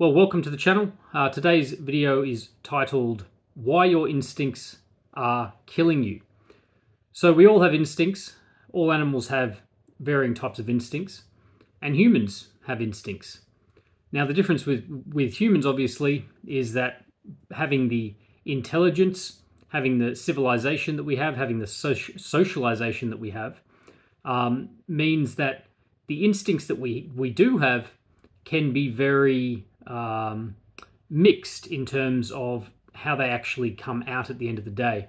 Well, welcome to the channel. Today's video is titled Why Your Instincts Are Killing You. So we all have instincts. All animals have varying types of instincts, and humans have instincts. Now, the difference with humans, obviously, is that having the intelligence, having the civilization that we have, having the socialization that we have, means that the instincts that we do have can be very mixed in terms of how they actually come out at the end of the day.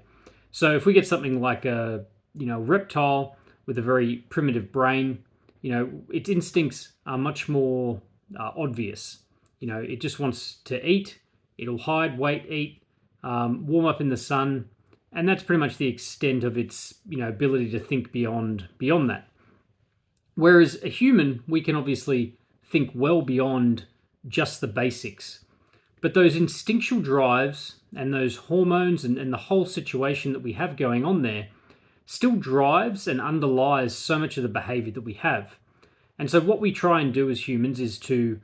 So if we get something like a reptile with a very primitive brain, its instincts are much more obvious. It just wants to eat. It'll hide, wait, eat, warm up in the sun, and that's pretty much the extent of its ability to think beyond that. Whereas a human, we can obviously think well beyond just the basics. But those instinctual drives and those hormones and the whole situation that we have going on there still drives and underlies so much of the behavior that we have. And so what we try and do as humans is to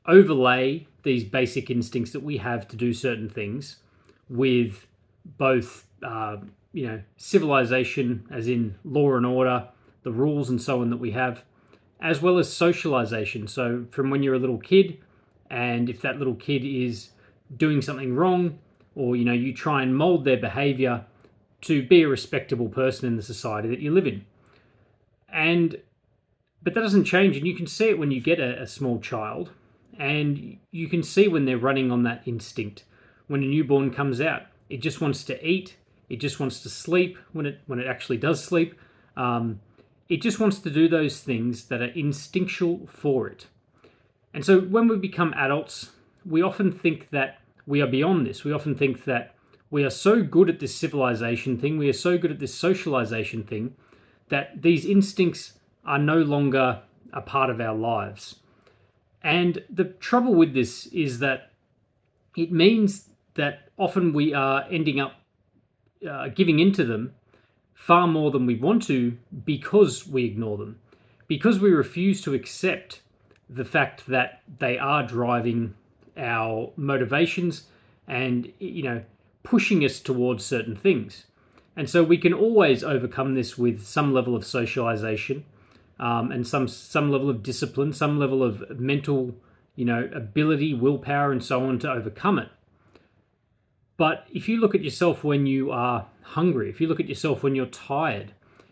overlay these basic instincts that we have to do certain things with both civilization, as in law and order, the rules and so on that we have, as well as socialization. So from when you're a little kid, and if that little kid is doing something wrong, or you try and mold their behavior to be a respectable person in the society that you live in. But that doesn't change, and you can see it when you get a small child, and you can see when they're running on that instinct. When a newborn comes out, it just wants to eat, it just wants to sleep when it actually does sleep. It just wants to do those things that are instinctual for it. And so when we become adults, we often think that we are beyond this. We often think that we are so good at this civilization thing, we are so good at this socialization thing, that these instincts are no longer a part of our lives. And the trouble with this is that it means that often we are ending up giving into them far more than we want to, because we ignore them, because we refuse to accept the fact that they are driving our motivations and pushing us towards certain things. And so we can always overcome this with some level of socialization, and some level of discipline, some level of mental ability, willpower, and so on to overcome it. But if you look at yourself when you are hungry, if you look at yourself when you're tired,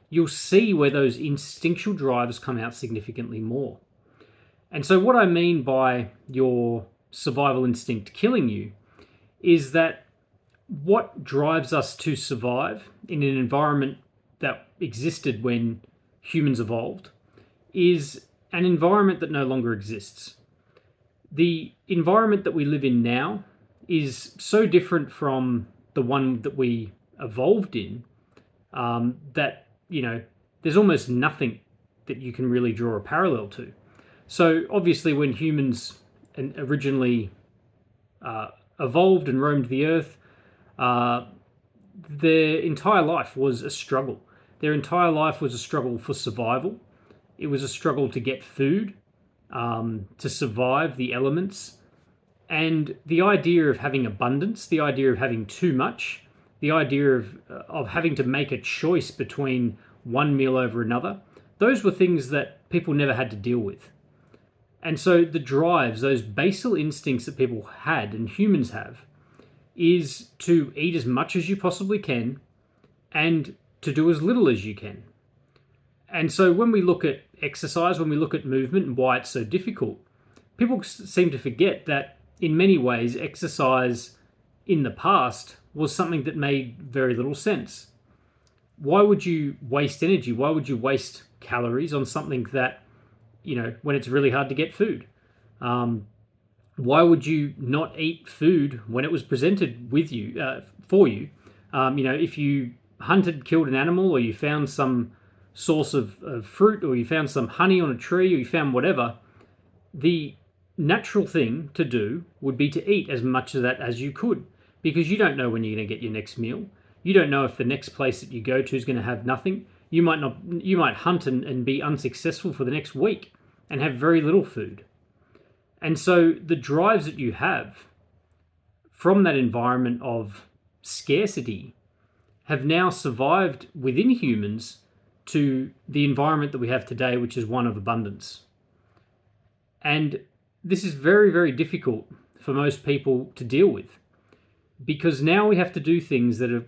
you'll see where those instinctual drives come out significantly more. And so what I mean by your survival instinct killing you is that what drives us to survive in an environment that existed when humans evolved is an environment that no longer exists. The environment that we live in now is so different from the one that we evolved in, that there's almost nothing that you can really draw a parallel to. So obviously when humans originally evolved and roamed the earth, their entire life was a struggle. Their entire life was a struggle for survival. It was a struggle to get food, to survive the elements. And the idea of having abundance, the idea of having too much, the idea of having to make a choice between one meal over another, those were things that people never had to deal with. And so the drives, those basal instincts that people had and humans have, is to eat as much as you possibly can and to do as little as you can. And so when we look at exercise, when we look at movement and why it's so difficult, people seem to forget that in many ways exercise in the past was something that made very little sense. Why would you waste energy? Why would you waste calories on something that when it's really hard to get food? Why would you not eat food when it was presented with you, for you? If you hunted, killed an animal, or you found some source of fruit, or you found some honey on a tree, or you found whatever, the natural thing to do would be to eat as much of that as you could, because you don't know when you're going to get your next meal. You don't know if the next place that you go to is going to have nothing. You might hunt and be unsuccessful for the next week and have very little food. And so the drives that you have from that environment of scarcity have now survived within humans to the environment that we have today, which is one of abundance. And this is very, very difficult for most people to deal with, because now we have to do things that are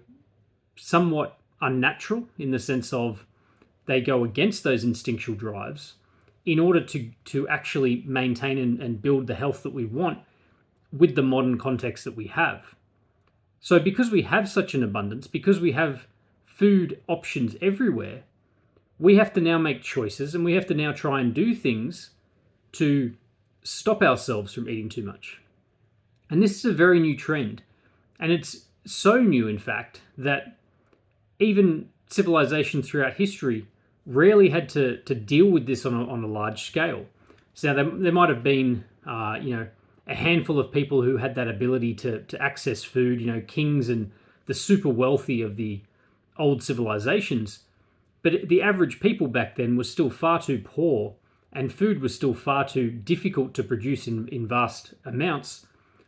somewhat unnatural in the sense of they go against those instinctual drives in order to actually maintain and build the health that we want with the modern context that we have. So because we have such an abundance, because we have food options everywhere, we have to now make choices, and we have to now try and do things to stop ourselves from eating too much. And this is a very new trend. And it's so new, in fact, that even civilizations throughout history rarely had to deal with this on a large scale. So there might have been, a handful of people who had that ability to access food, kings and the super wealthy of the old civilizations. But the average people back then was still far too poor, and food was still far too difficult to produce in vast amounts,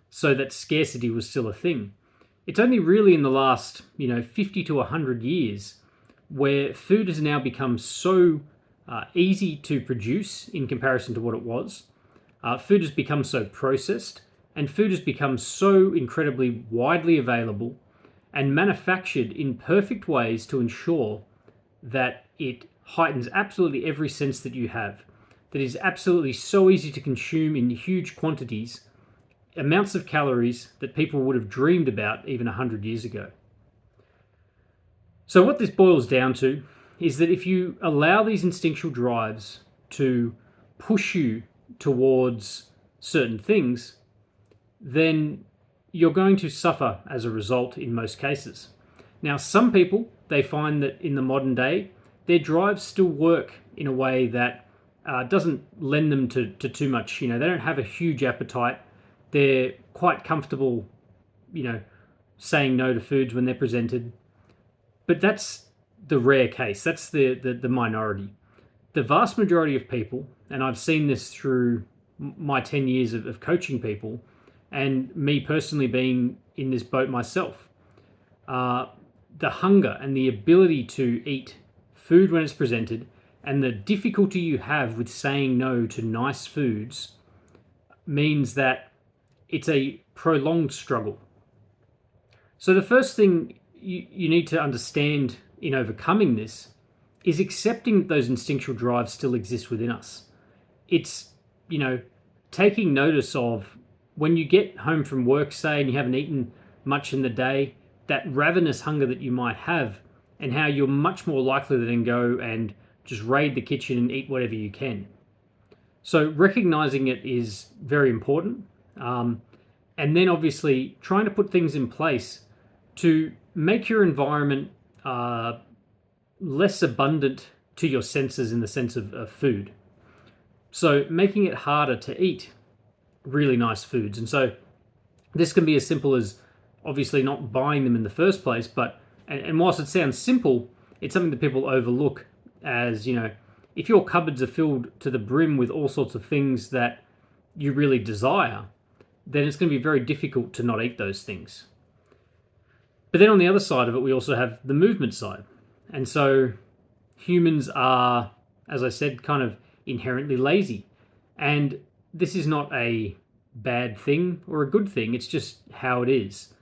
so that scarcity was still a thing. It's only really in the last, 50 to 100 years where food has now become so easy to produce in comparison to what it was. Food has become so processed, and food has become so incredibly widely available and manufactured in perfect ways to ensure that it heightens absolutely every sense that you have. That is absolutely so easy to consume in huge quantities, amounts of calories that people would have dreamed about even 100 years ago. So what this boils down to is that if you allow these instinctual drives to push you towards certain things, then you're going to suffer as a result in most cases. Now, some people, they find that in the modern day, their drives still work in a way that doesn't lend them to too much. They don't have a huge appetite. They're quite comfortable, saying no to foods when they're presented. But that's the rare case. That's the minority. The vast majority of people, and I've seen this through my 10 years of coaching people, and me personally being in this boat myself, the hunger and the ability to eat food when it's presented, and the difficulty you have with saying no to nice foods, means that it's a prolonged struggle. So the first thing you need to understand in overcoming this is accepting that those instinctual drives still exist within us. It's, taking notice of when you get home from work, say, and you haven't eaten much in the day, that ravenous hunger that you might have, and how you're much more likely to then go and just raid the kitchen and eat whatever you can. So recognizing it is very important. And then obviously trying to put things in place to make your environment less abundant to your senses in the sense of food. So making it harder to eat really nice foods. And so this can be as simple as obviously not buying them in the first place, but, and whilst it sounds simple, it's something that people overlook as, if your cupboards are filled to the brim with all sorts of things that you really desire, then it's going to be very difficult to not eat those things. But then on the other side of it, we also have the movement side. And so humans are, as I said, kind of inherently lazy. And this is not a bad thing or a good thing. It's just how it is.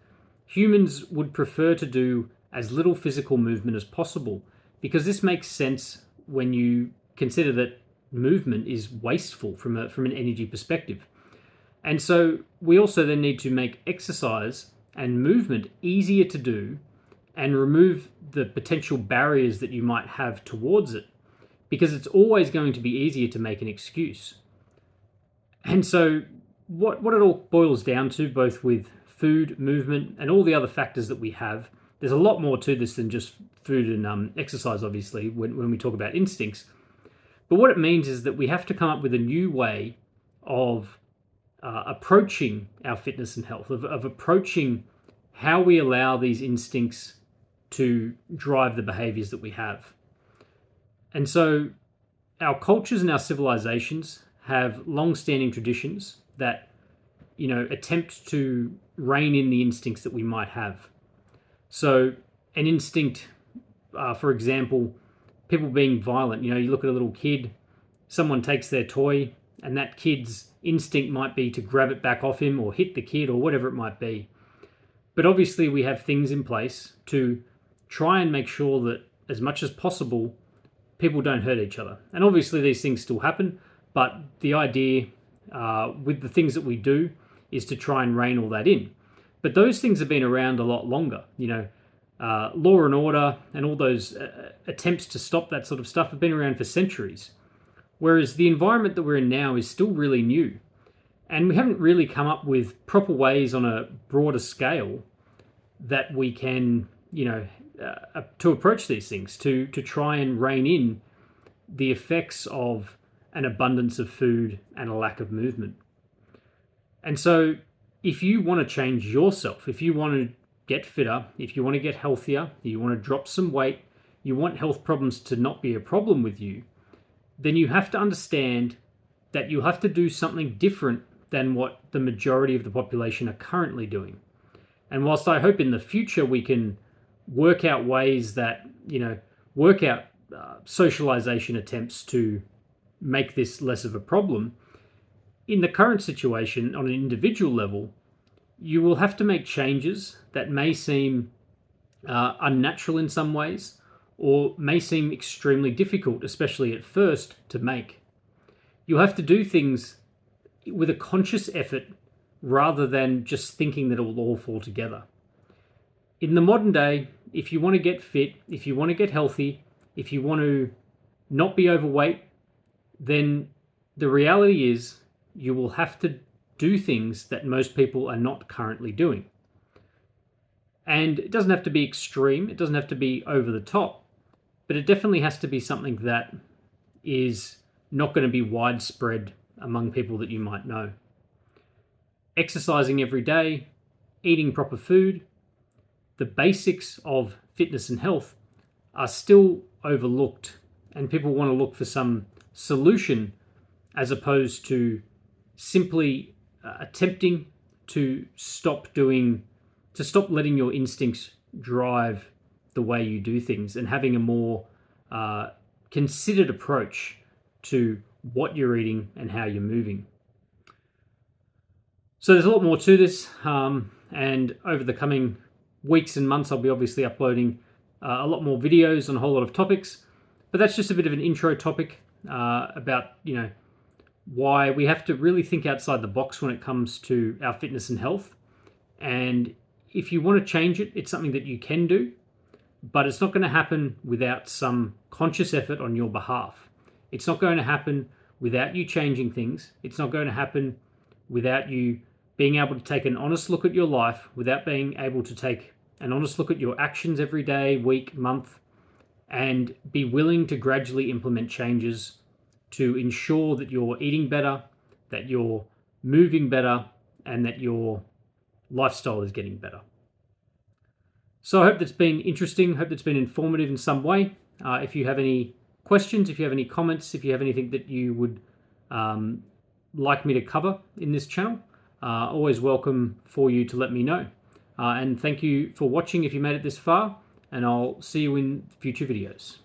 Humans would prefer to do as little physical movement as possible, because this makes sense when you consider that movement is wasteful from an energy perspective. And so we also then need to make exercise and movement easier to do and remove the potential barriers that you might have towards it, because it's always going to be easier to make an excuse. And so what it all boils down to, both with food, movement, and all the other factors that we have, there's a lot more to this than just food and exercise, obviously, when we talk about instincts. But what it means is that we have to come up with a new way of approaching our fitness and health, of approaching how we allow these instincts to drive the behaviors that we have. And so our cultures and our civilizations have long-standing traditions that, attempt to rein in the instincts that we might have. So an instinct, for example, people being violent. You look at a little kid, someone takes their toy, and that kid's instinct might be to grab it back off him or hit the kid or whatever it might be. But obviously we have things in place to try and make sure that as much as possible, people don't hurt each other. And obviously these things still happen, but the idea with the things that we do is to try and rein all that in. But those things have been around a lot longer. Law and order and all those attempts to stop that sort of stuff have been around for centuries. Whereas the environment that we're in now is still really new. And we haven't really come up with proper ways on a broader scale that we can, to approach these things, to try and rein in the effects of an abundance of food and a lack of movement. And so if you want to change yourself, if you want to get fitter, if you want to get healthier, you want to drop some weight, you want health problems to not be a problem with you, then you have to understand that you have to do something different than what the majority of the population are currently doing. And whilst I hope in the future we can work out ways that, work out socialization attempts to make this less of a problem, in the current situation on an individual level, you will have to make changes that may seem unnatural in some ways, or may seem extremely difficult, especially at first, to make. You'll have to do things with a conscious effort rather than just thinking that it will all fall together. In the modern day, if you want to get fit, if you want to get healthy, if you want to not be overweight, then the reality is you will have to do things that most people are not currently doing. And it doesn't have to be extreme, it doesn't have to be over the top, but it definitely has to be something that is not going to be widespread among people that you might know. Exercising every day, eating proper food, the basics of fitness and health are still overlooked, and people want to look for some solution as opposed to simply attempting to stop letting your instincts drive the way you do things, and having a more considered approach to what you're eating and how you're moving. So there's a lot more to this, and over the coming weeks and months I'll be obviously uploading a lot more videos on a whole lot of topics, but that's just a bit of an intro topic about why we have to really think outside the box when it comes to our fitness and health. And if you want to change it, it's something that you can do, but it's not going to happen without some conscious effort on your behalf. It's not going to happen without you changing things. It's not going to happen without you being able to take an honest look at your life, without being able to take an honest look at your actions every day, week, month, and be willing to gradually implement changes to ensure that you're eating better, that you're moving better, and that your lifestyle is getting better. So I hope that's been interesting. I hope that's been informative in some way. If you have any questions, if you have any comments, if you have anything that you would like me to cover in this channel, always welcome for you to let me know. And thank you for watching if you made it this far, and I'll see you in future videos.